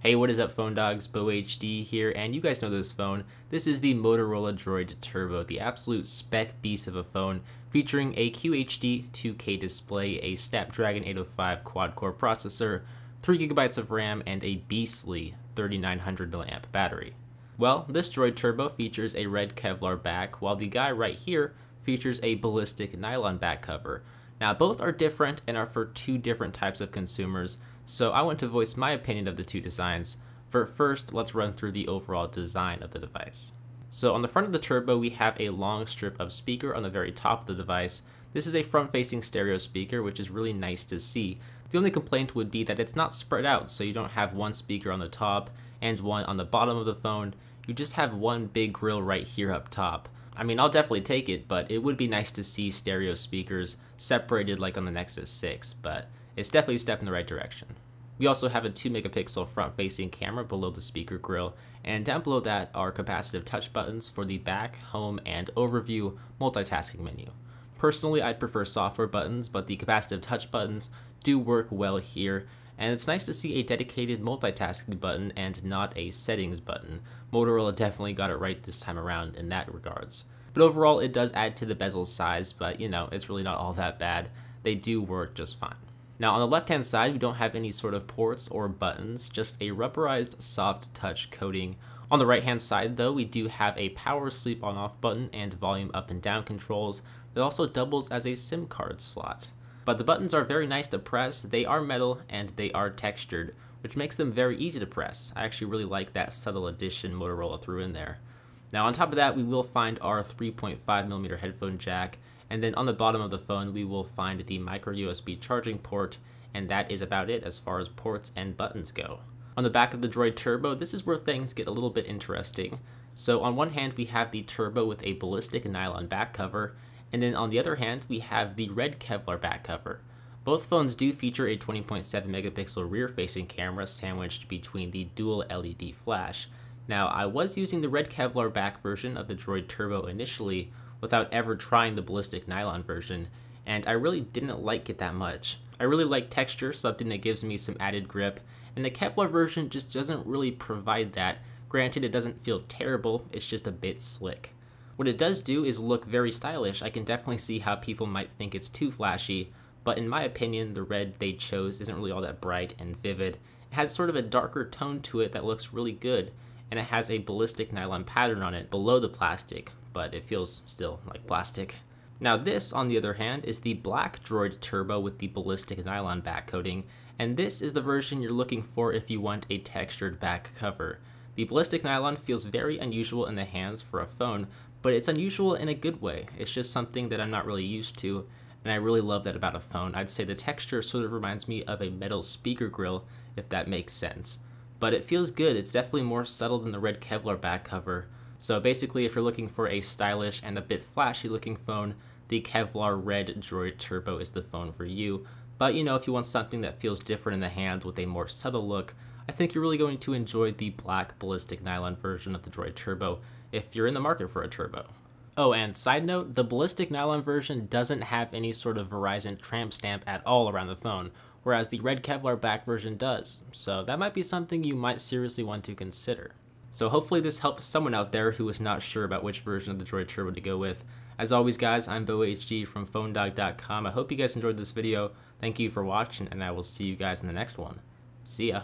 Hey, what is up, phone dogs? Beau HD here, and you guys know this phone. This is the Motorola DROID Turbo, the absolute spec beast of a phone, featuring a QHD 2K display, a Snapdragon 805 quad-core processor, 3GB of RAM, and a beastly 3900 mAh battery. Well, this DROID Turbo features a red Kevlar back, while the guy right here features a ballistic nylon back cover. Now, both are different and are for two different types of consumers, so I want to voice my opinion of the two designs. But first, let's run through the overall design of the device. So on the front of the Turbo, we have a long strip of speaker on the very top of the device. This is a front-facing stereo speaker, which is really nice to see. The only complaint would be that it's not spread out, so you don't have one speaker on the top and one on the bottom of the phone. You just have one big grill right here up top. I mean, I'll definitely take it, but it would be nice to see stereo speakers separated like on the Nexus 6, but it's definitely a step in the right direction. We also have a 2-megapixel front-facing camera below the speaker grill, and down below that are capacitive touch buttons for the back, home, and overview multitasking menu. Personally, I'd prefer software buttons, but the capacitive touch buttons do work well here, and it's nice to see a dedicated multitasking button and not a settings button. Motorola definitely got it right this time around in that regards. But overall, it does add to the bezel size, but you know, it's really not all that bad. They do work just fine. Now on the left hand side, we don't have any sort of ports or buttons, just a rubberized soft touch coating. On the right hand side though, we do have a power sleep on off button and volume up and down controls. It also doubles as a SIM card slot. But the buttons are very nice to press, they are metal and they are textured, which makes them very easy to press. I actually really like that subtle addition Motorola threw in there. Now on top of that, we will find our 3.5mm headphone jack, and then on the bottom of the phone we will find the micro USB charging port, and that is about it as far as ports and buttons go. On the back of the DROID Turbo, this is where things get a little bit interesting. So on one hand we have the Turbo with a ballistic nylon back cover, and then on the other hand we have the red Kevlar back cover. Both phones do feature a 20.7 megapixel rear facing camera sandwiched between the dual LED flash. Now, I was using the red Kevlar back version of the DROID Turbo initially without ever trying the ballistic nylon version, and I really didn't like it that much. I really like texture, something that gives me some added grip, and the Kevlar version just doesn't really provide that. Granted, it doesn't feel terrible, it's just a bit slick. What it does do is look very stylish. I can definitely see how people might think it's too flashy, but in my opinion, the red they chose isn't really all that bright and vivid. It has sort of a darker tone to it that looks really good, and it has a ballistic nylon pattern on it below the plastic, but it feels still like plastic. Now this, on the other hand, is the black DROID Turbo with the ballistic nylon back coating, and this is the version you're looking for if you want a textured back cover. The ballistic nylon feels very unusual in the hands for a phone, but it's unusual in a good way. It's just something that I'm not really used to, and I really love that about a phone. I'd say the texture sort of reminds me of a metal speaker grill, if that makes sense. But it feels good. It's definitely more subtle than the red Kevlar back cover. So basically, if you're looking for a stylish and a bit flashy looking phone, the Kevlar red DROID Turbo is the phone for you. But you know, if you want something that feels different in the hand with a more subtle look, I think you're really going to enjoy the black ballistic nylon version of the DROID Turbo if you're in the market for a turbo. Oh, and side note, the ballistic nylon version doesn't have any sort of Verizon tramp stamp at all around the phone, whereas the red Kevlar back version does, so that might be something you might seriously want to consider. So hopefully this helps someone out there who is not sure about which version of the DROID Turbo to go with. As always guys, I'm Beau HD from PhoneDog.com. I hope you guys enjoyed this video. Thank you for watching, and I will see you guys in the next one. See ya.